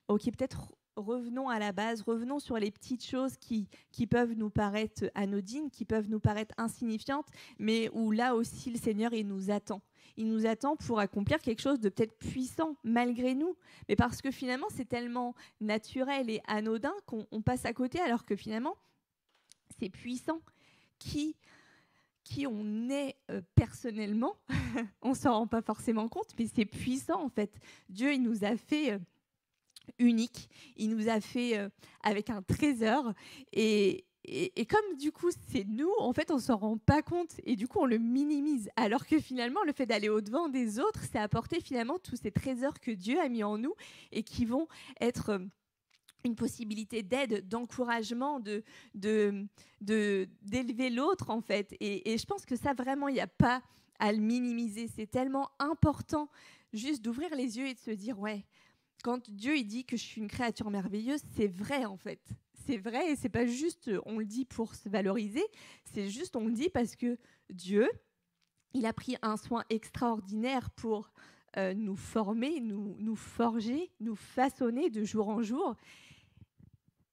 Speaker 4: ok, peut-être revenons à la base, revenons sur les petites choses qui peuvent nous paraître anodines, qui peuvent nous paraître insignifiantes, mais où là aussi, le Seigneur, il nous attend. Il nous attend pour accomplir quelque chose de peut-être puissant, malgré nous, mais parce que finalement, c'est tellement naturel et anodin qu'on passe à côté, alors que finalement, c'est puissant. Qui on est personnellement, on ne s'en rend pas forcément compte, mais c'est puissant en fait. Dieu, il nous a fait uniques, il nous a fait avec un trésor, et comme du coup c'est nous, en fait on ne s'en rend pas compte, et du coup on le minimise, alors que finalement le fait d'aller au-devant des autres, c'est apporter finalement tous ces trésors que Dieu a mis en nous, et qui vont être une possibilité d'aide, d'encouragement, d'élever l'autre, en fait. Et je pense que ça, vraiment, il n'y a pas à le minimiser. C'est tellement important juste d'ouvrir les yeux et de se dire, ouais, quand Dieu il dit que je suis une créature merveilleuse, c'est vrai, en fait. C'est vrai, et c'est pas juste, on le dit pour se valoriser, c'est juste, on le dit parce que Dieu, il a pris un soin extraordinaire pour nous former, nous forger, nous façonner de jour en jour.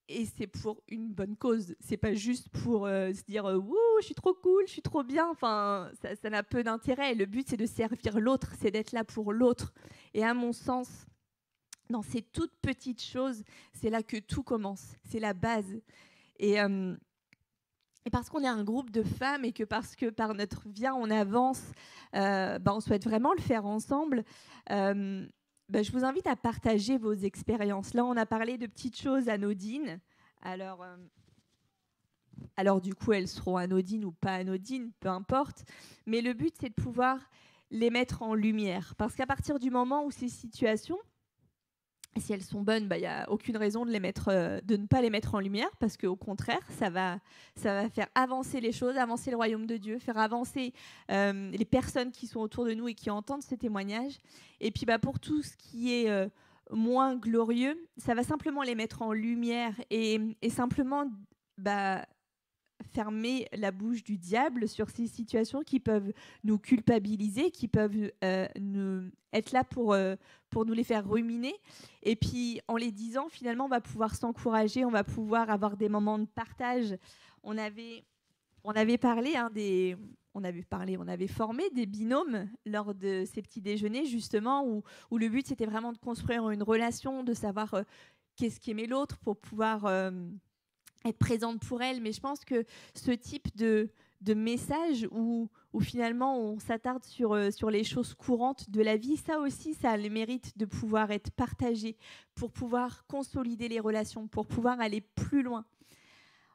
Speaker 4: Et c'est pour une bonne cause. C'est pas juste pour se dire wouh, je suis trop cool, je suis trop bien. Enfin, ça n'a peu d'intérêt. Le but, c'est de servir l'autre, c'est d'être là pour l'autre. Et à mon sens, dans ces toutes petites choses, c'est là que tout commence. C'est la base. Et parce qu'on est un groupe de femmes et que parce que par notre vie, on avance, on souhaite vraiment le faire ensemble. Je vous invite à partager vos expériences. Là, on a parlé de petites choses anodines. Alors du coup, elles seront anodines ou pas anodines, peu importe. Mais le but, c'est de pouvoir les mettre en lumière. Parce qu'à partir du moment où ces situations, si elles sont bonnes, il n'y a aucune raison de ne pas les mettre en lumière, parce qu'au contraire, ça va faire avancer les choses, avancer le royaume de Dieu, faire avancer les personnes qui sont autour de nous et qui entendent ces témoignages. Et puis pour tout ce qui est moins glorieux, ça va simplement les mettre en lumière et simplement fermer la bouche du diable sur ces situations qui peuvent nous culpabiliser, qui peuvent être là pour nous les faire ruminer. Et puis, en les disant, finalement, on va pouvoir s'encourager, on va pouvoir avoir des moments de partage. On avait parlé on avait formé des binômes lors de ces petits déjeuners, justement, où le but, c'était vraiment de construire une relation, de savoir qu'est-ce qu'aimait l'autre pour pouvoir être présente pour elle. Mais je pense que ce type de message où finalement on s'attarde sur les choses courantes de la vie, ça aussi, ça a le mérite de pouvoir être partagé pour pouvoir consolider les relations, pour pouvoir aller plus loin.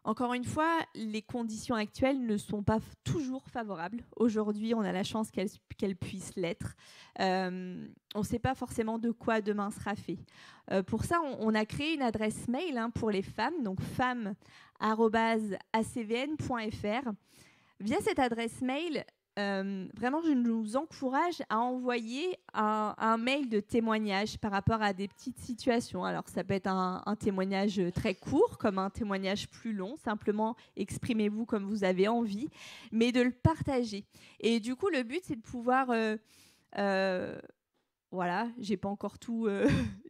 Speaker 4: Encore une fois, les conditions actuelles ne sont pas toujours favorables. Aujourd'hui, on a la chance qu'elles puissent l'être. On ne sait pas forcément de quoi demain sera fait. Pour ça, on a créé une adresse mail pour les femmes, donc femmes@acvn.fr. Via cette adresse mail, vraiment, je nous encourage à envoyer un mail de témoignage par rapport à des petites situations. Alors, ça peut être un témoignage très court, comme un témoignage plus long. Simplement, exprimez-vous comme vous avez envie, mais de le partager. Et du coup, le but, c'est de pouvoir... voilà, j'ai pas encore tout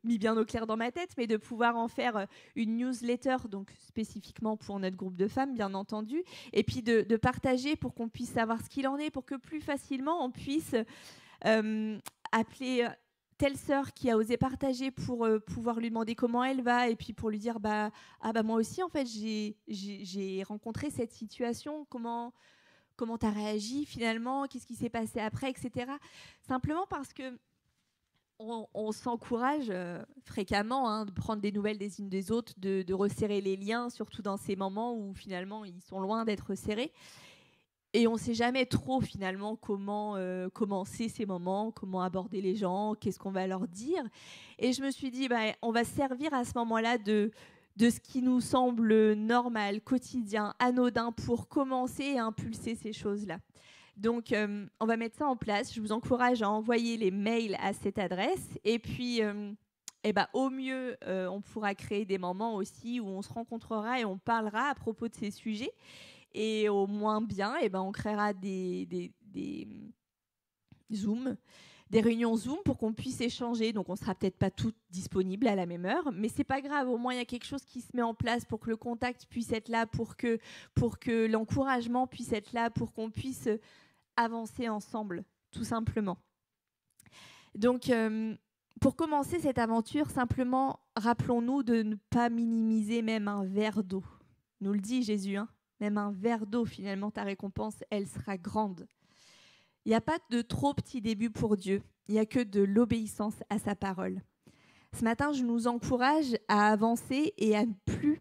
Speaker 4: mis bien au clair dans ma tête, mais de pouvoir en faire une newsletter, donc spécifiquement pour notre groupe de femmes, bien entendu, et puis de partager pour qu'on puisse savoir ce qu'il en est, pour que plus facilement on puisse appeler telle sœur qui a osé partager pour pouvoir lui demander comment elle va, et puis pour lui dire moi aussi en fait j'ai rencontré cette situation, comment tu as réagi finalement, qu'est-ce qui s'est passé après, etc. Simplement parce que on s'encourage fréquemment de prendre des nouvelles des unes des autres, de resserrer les liens, surtout dans ces moments où finalement ils sont loin d'être serrés. Et on ne sait jamais trop finalement comment commencer ces moments, comment aborder les gens, qu'est-ce qu'on va leur dire. Et je me suis dit, on va servir à ce moment-là de ce qui nous semble normal, quotidien, anodin, pour commencer et impulser ces choses-là. Donc, on va mettre ça en place. Je vous encourage à envoyer les mails à cette adresse. Et puis, au mieux, on pourra créer des moments aussi où on se rencontrera et on parlera à propos de ces sujets. Et au moins bien, on créera des Zoom, des réunions Zoom pour qu'on puisse échanger. Donc, on ne sera peut-être pas toutes disponibles à la même heure, mais ce n'est pas grave. Au moins, il y a quelque chose qui se met en place pour que le contact puisse être là, pour que l'encouragement puisse être là, pour qu'on puisse avancer ensemble, tout simplement. Donc, pour commencer cette aventure, simplement, rappelons-nous de ne pas minimiser même un verre d'eau. Nous le dit Jésus, même un verre d'eau, finalement, ta récompense, elle sera grande. Il n'y a pas de trop petit début pour Dieu. Il n'y a que de l'obéissance à sa parole. Ce matin, je nous encourage à avancer et à ne plus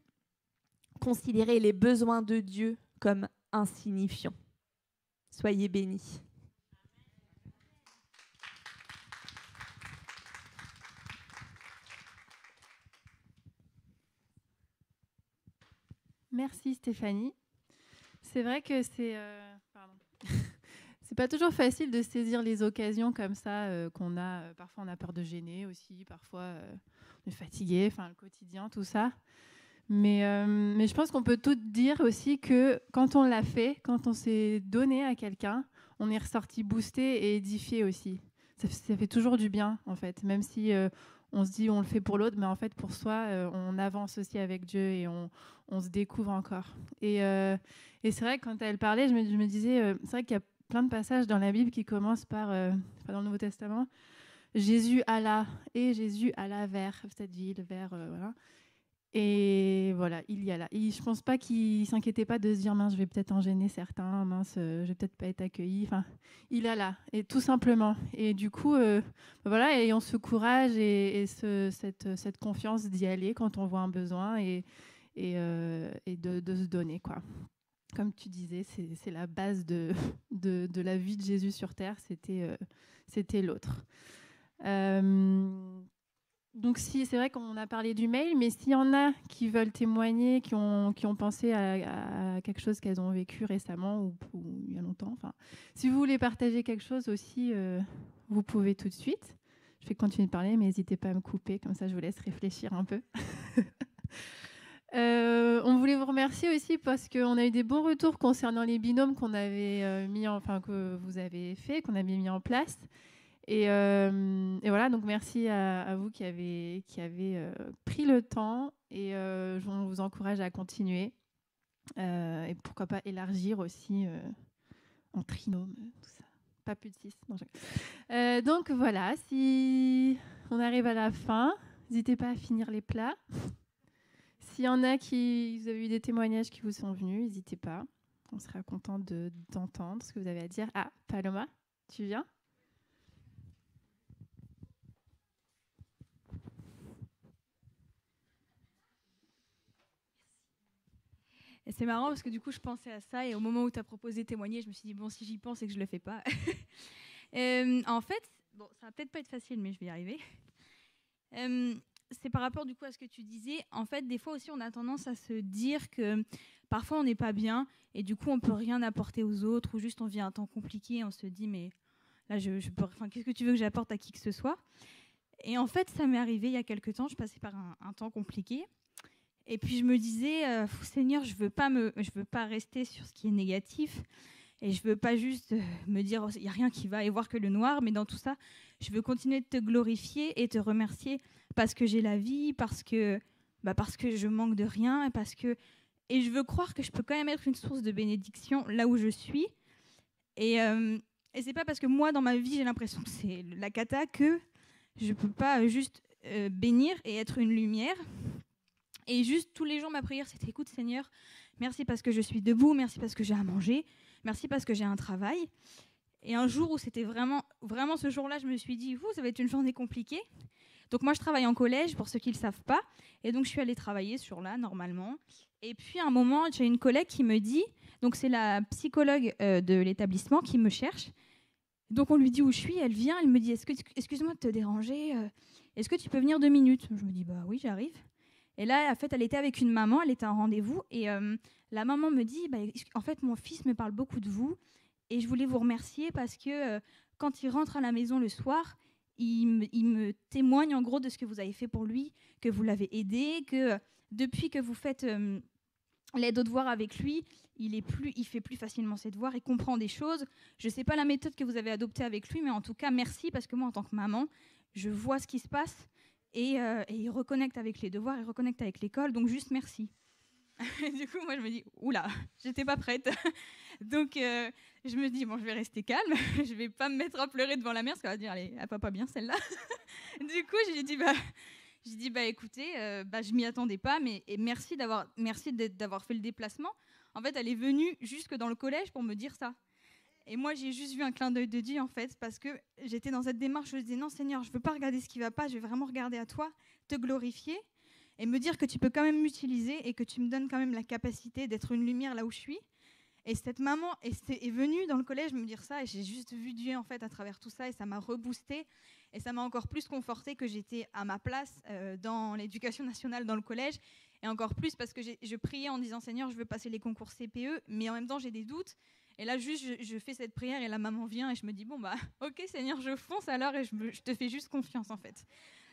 Speaker 4: considérer les besoins de Dieu comme insignifiants. Soyez bénis.
Speaker 1: Merci Stéphanie. C'est vrai que c'est pas toujours facile de saisir les occasions comme ça qu'on a. Parfois on a peur de gêner aussi, parfois on est fatigué, le quotidien, tout ça. Mais je pense qu'on peut tout dire aussi que quand on l'a fait, quand on s'est donné à quelqu'un, on est ressorti boosté et édifié aussi. Ça fait toujours du bien, en fait. Même si on se dit on le fait pour l'autre, mais en fait, pour soi, on avance aussi avec Dieu et on se découvre encore. Et c'est vrai que quand elle parlait, je me disais, c'est vrai qu'il y a plein de passages dans la Bible qui commencent par, dans le Nouveau Testament, Jésus alla, et Jésus alla vers cette ville, vers... voilà. Et voilà, il y a là. Et je pense pas qu'il s'inquiétait pas de se dire mince, je vais peut-être en gêner certains, mince, je vais peut-être pas être accueilli. Enfin, il est là, et tout simplement. Et du coup, voilà, et on se courage et cette confiance d'y aller quand on voit un besoin et de se donner, quoi. Comme tu disais, c'est la base de la vie de Jésus sur terre. C'était l'autre. Donc c'est vrai qu'on a parlé du mail, mais s'il y en a qui veulent témoigner, qui ont pensé à quelque chose qu'elles ont vécu récemment ou il y a longtemps, si vous voulez partager quelque chose aussi, vous pouvez tout de suite. Je vais continuer de parler, mais n'hésitez pas à me couper, comme ça je vous laisse réfléchir un peu. On voulait vous remercier aussi parce qu'on a eu des bons retours concernant les binômes qu'on avait que vous avez fait, qu'on avait mis en place. Et voilà, donc merci à vous qui avez pris le temps et on vous encourage à continuer et pourquoi pas élargir aussi en trinôme, tout ça. Pas plus de 6. Donc voilà, si on arrive à la fin, n'hésitez pas à finir les plats. S'il y en a vous avez eu des témoignages qui vous sont venus, n'hésitez pas. On sera content d'entendre ce que vous avez à dire. Ah, Paloma, tu viens ?
Speaker 5: Et c'est marrant parce que du coup, je pensais à ça et au moment où tu as proposé témoigner, je me suis dit, bon, si j'y pense et que je ne le fais pas. En fait, bon, ça va peut-être pas être facile, mais je vais y arriver. C'est par rapport du coup à ce que tu disais. En fait, des fois aussi, on a tendance à se dire que parfois, on n'est pas bien et du coup, on ne peut rien apporter aux autres ou juste on vit un temps compliqué et on se dit, mais là, qu'est-ce que tu veux que j'apporte à qui que ce soit ? Et en fait, ça m'est arrivé il y a quelques temps. Je passais par un temps compliqué. Et puis je me disais, Seigneur, je veux pas rester sur ce qui est négatif, et je veux pas juste me dire, il y a rien qui va et voir que le noir, mais dans tout ça, je veux continuer de te glorifier et te remercier parce que j'ai la vie, parce que je manque de rien, et je veux croire que je peux quand même être une source de bénédiction là où je suis. Et c'est pas parce que moi dans ma vie j'ai l'impression que c'est la cata que je peux pas juste bénir et être une lumière. Et juste tous les jours, ma prière, c'était écoute Seigneur, merci parce que je suis debout, merci parce que j'ai à manger, merci parce que j'ai un travail. Et un jour où c'était vraiment ce jour-là, je me suis dit, ça va être une journée compliquée. Donc moi, je travaille en collège, pour ceux qui ne le savent pas. Et donc, je suis allée travailler sur là, normalement. Et puis, à un moment, j'ai une collègue qui me dit, donc c'est la psychologue de l'établissement qui me cherche. Donc, on lui dit où je suis, elle vient, elle me dit, excuse-moi de te déranger, est-ce que tu peux venir 2 minutes ? Je me dis, bah oui, j'arrive. Et là, en fait, elle était avec une maman, elle était en rendez-vous, et la maman me dit, en fait, mon fils me parle beaucoup de vous, et je voulais vous remercier parce que quand il rentre à la maison le soir, il me témoigne en gros de ce que vous avez fait pour lui, que vous l'avez aidé, que depuis que vous faites l'aide aux devoirs avec lui, il fait plus facilement ses devoirs, il comprend des choses. Je ne sais pas la méthode que vous avez adoptée avec lui, mais en tout cas, merci, parce que moi, en tant que maman, je vois ce qui se passe. Et il reconnecte avec les devoirs, il reconnecte avec l'école, donc juste merci. Du coup, moi, je me dis, oula, j'étais pas prête. Donc, je me dis, bon, je vais rester calme, je vais pas me mettre à pleurer devant la mère, parce qu'elle va dire, allez, elle va pas bien celle-là. Du coup, j'ai dit, écoutez, je m'y attendais pas, mais merci d'avoir fait le déplacement. En fait, elle est venue jusque dans le collège pour me dire ça. Et moi, j'ai juste vu un clin d'œil de Dieu, en fait, parce que j'étais dans cette démarche, je me disais, non, Seigneur, je ne veux pas regarder ce qui ne va pas, je vais vraiment regarder à toi, te glorifier, et me dire que tu peux quand même m'utiliser et que tu me donnes quand même la capacité d'être une lumière là où je suis. Et cette maman est venue dans le collège me dire ça, et j'ai juste vu Dieu, en fait, à travers tout ça, et ça m'a reboosté, et ça m'a encore plus conforté que j'étais à ma place dans l'éducation nationale dans le collège, et encore plus parce que je priais en disant, Seigneur, je veux passer les concours CPE, mais en même temps, j'ai des doutes. Et là, juste, je fais cette prière et la maman vient et je me dis, ok Seigneur, je fonce alors et je te fais juste confiance en fait.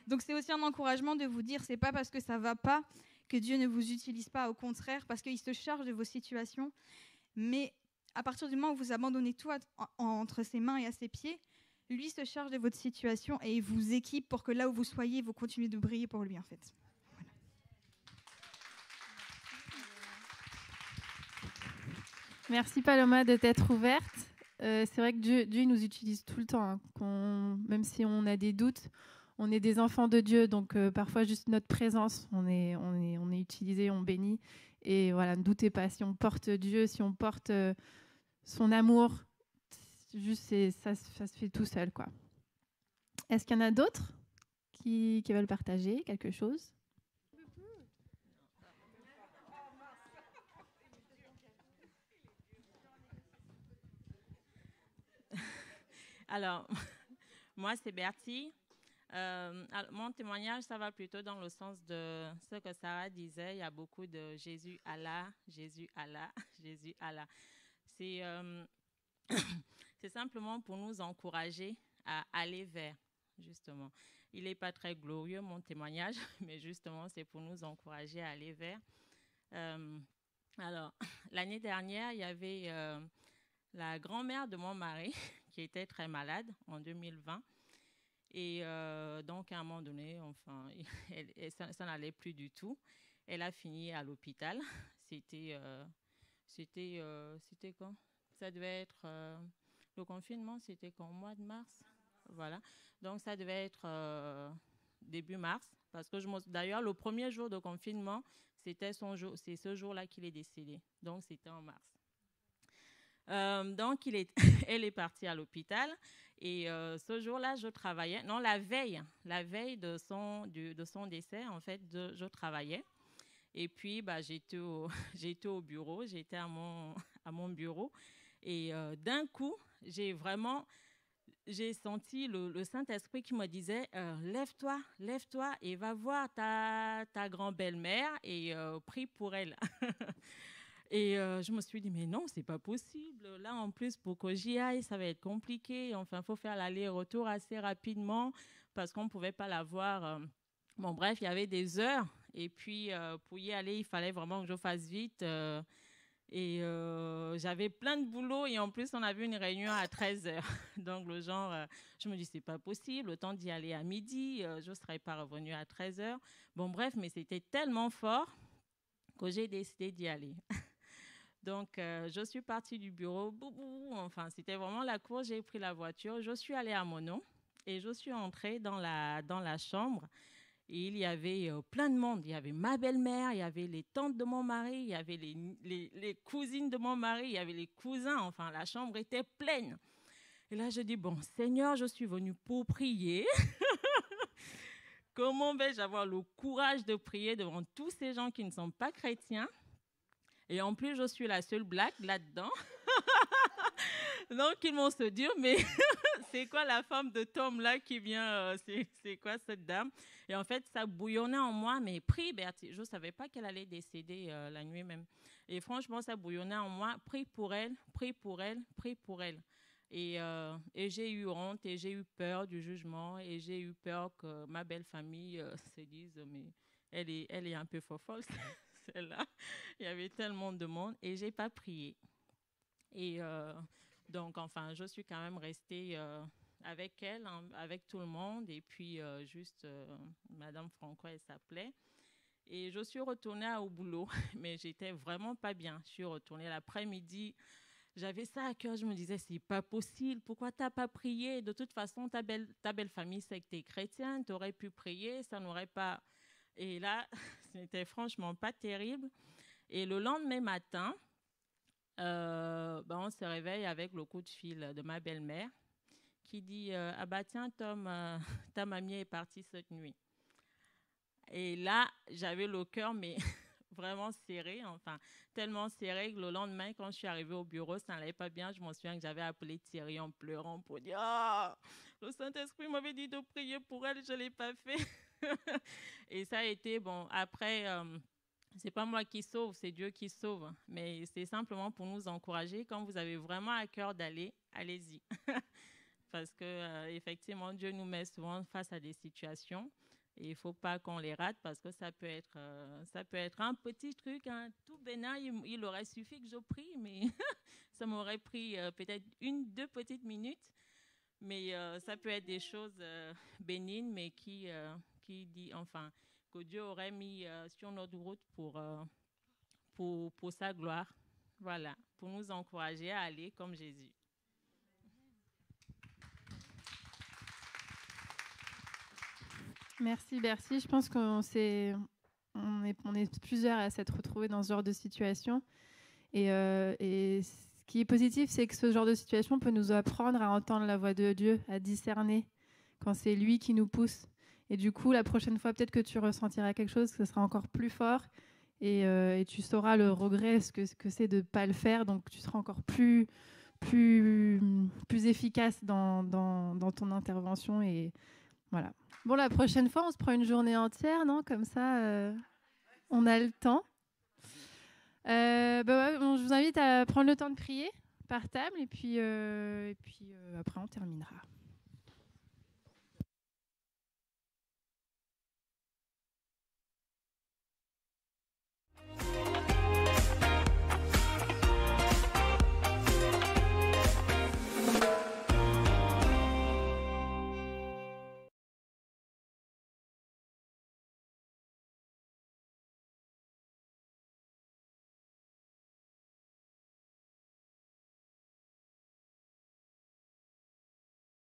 Speaker 5: Donc c'est aussi un encouragement de vous dire, c'est pas parce que ça va pas que Dieu ne vous utilise pas, au contraire, parce qu'il se charge de vos situations. Mais à partir du moment où vous abandonnez tout entre ses mains et à ses pieds, lui se charge de votre situation et il vous équipe pour que là où vous soyez, vous continuez de briller pour lui en fait.
Speaker 1: Merci Paloma de t'être ouverte. C'est vrai que Dieu nous utilise tout le temps, hein, même si on a des doutes, on est des enfants de Dieu, donc parfois juste notre présence, on est utilisé, on bénit. Et voilà, ne doutez pas, si on porte Dieu, si on porte son amour, juste ça se fait tout seul, quoi. Est-ce qu'il y en a d'autres qui veulent partager quelque chose ?
Speaker 6: Alors, moi, c'est Bertie. Mon témoignage, ça va plutôt dans le sens de ce que Sarah disait. Il y a beaucoup de Jésus Allah, Jésus Allah, Jésus Allah. C'est simplement pour nous encourager à aller vers, justement. Il n'est pas très glorieux, mon témoignage, mais justement, c'est pour nous encourager à aller vers. Alors, l'année dernière, il y avait la grand-mère de mon mari qui était très malade en 2020. Et donc, à un moment donné, ça n'allait plus du tout. Elle a fini à l'hôpital. C'était quand ? Ça devait être... le confinement, c'était qu'en mois de mars. Voilà. Donc, ça devait être début mars. Parce que d'ailleurs, le premier jour de confinement, c'est ce jour-là qu'il est décédé. Donc, c'était en mars. Donc, elle est partie à l'hôpital. Et ce jour-là, je travaillais. Non, la veille de son décès, en fait, je travaillais. Et puis, j'étais au bureau, j'étais à mon bureau. Et d'un coup, j'ai senti le Saint-Esprit qui me disait lève-toi et va voir ta grand-belle-mère et prie pour elle. Et je me suis dit, mais non, c'est pas possible. Là, en plus, pour que j'y aille, ça va être compliqué. Enfin, il faut faire l'aller-retour assez rapidement parce qu'on ne pouvait pas la voir. Bon, bref, il y avait des heures. Et puis, pour y aller, il fallait vraiment que je fasse vite. Et j'avais plein de boulot. Et en plus, on avait une réunion à 13h. Donc, le genre, je me dis, c'est pas possible. Le temps d'y aller à midi, je ne serais pas revenue à 13h. Bon, bref, mais c'était tellement fort que j'ai décidé d'y aller. Donc, je suis partie du bureau. Enfin, c'était vraiment la course. J'ai pris la voiture. Je suis allée à Mono et je suis entrée dans la chambre. Et il y avait plein de monde. Il y avait ma belle-mère, il y avait les tantes de mon mari, il y avait les cousines de mon mari, il y avait les cousins. Enfin, la chambre était pleine. Et là, je dis, bon, Seigneur, je suis venue pour prier. Comment vais-je avoir le courage de prier devant tous ces gens qui ne sont pas chrétiens? Et en plus, je suis la seule black là-dedans. Donc, ils vont se dire, mais c'est quoi la femme de Tom là qui vient, c'est quoi cette dame? Et en fait, ça bouillonnait en moi, mais prie, Bertie. Je ne savais pas qu'elle allait décéder la nuit même. Et franchement, ça bouillonnait en moi. Prie pour elle, prie pour elle, prie pour elle. Et j'ai eu honte et j'ai eu peur du jugement et j'ai eu peur que ma belle famille se dise, mais elle est un peu folle, celle-là. Il y avait tellement de monde et je n'ai pas prié. Et donc, enfin, je suis quand même restée avec elle, avec tout le monde. Et puis, juste, Madame Franco, elle s'appelait. Et je suis retournée au boulot, mais j'étais vraiment pas bien. Je suis retournée l'après-midi. J'avais ça à cœur. Je me disais, c'est pas possible. Pourquoi tu n'as pas prié? De toute façon, ta belle famille sait que tu es chrétienne. Tu aurais pu prier. Ça n'aurait pas... Et là, c'était franchement pas terrible. Et le lendemain matin, on se réveille avec le coup de fil de ma belle-mère qui dit ah bah tiens Tom, ta mamie est partie cette nuit. Et là, j'avais le cœur mais vraiment serré, enfin tellement serré que le lendemain, quand je suis arrivée au bureau, ça n'allait pas bien. Je me souviens que j'avais appelé Thierry en pleurant pour dire le Saint-Esprit m'avait dit de prier pour elle, je ne l'ai pas fait. Et ça a été bon. Après, c'est pas moi qui sauve, c'est Dieu qui sauve. Mais c'est simplement pour nous encourager. Quand vous avez vraiment à cœur d'aller, allez-y. Parce que effectivement, Dieu nous met souvent face à des situations. Et il ne faut pas qu'on les rate parce que ça peut être un petit truc, tout bénin. Il aurait suffi que je prie, mais ça m'aurait pris peut-être 1-2 petites minutes. Mais ça peut être des choses bénignes, mais qui dit, enfin, que Dieu aurait mis sur notre route pour sa gloire. Voilà, pour nous encourager à aller comme Jésus.
Speaker 1: Merci Bertie. Je pense qu'on est plusieurs à s'être retrouvés dans ce genre de situation. Et ce qui est positif, c'est que ce genre de situation peut nous apprendre à entendre la voix de Dieu, à discerner quand c'est lui qui nous pousse. Et du coup, la prochaine fois, peut-être que tu ressentiras quelque chose, que ce sera encore plus fort. Et tu sauras le regret, ce que c'est de ne pas le faire. Donc, tu seras encore plus efficace dans ton intervention. Et voilà. Bon, la prochaine fois, on se prend une journée entière, non? Comme ça, on a le temps. Je vous invite à prendre le temps de prier par table. Et puis après, on terminera.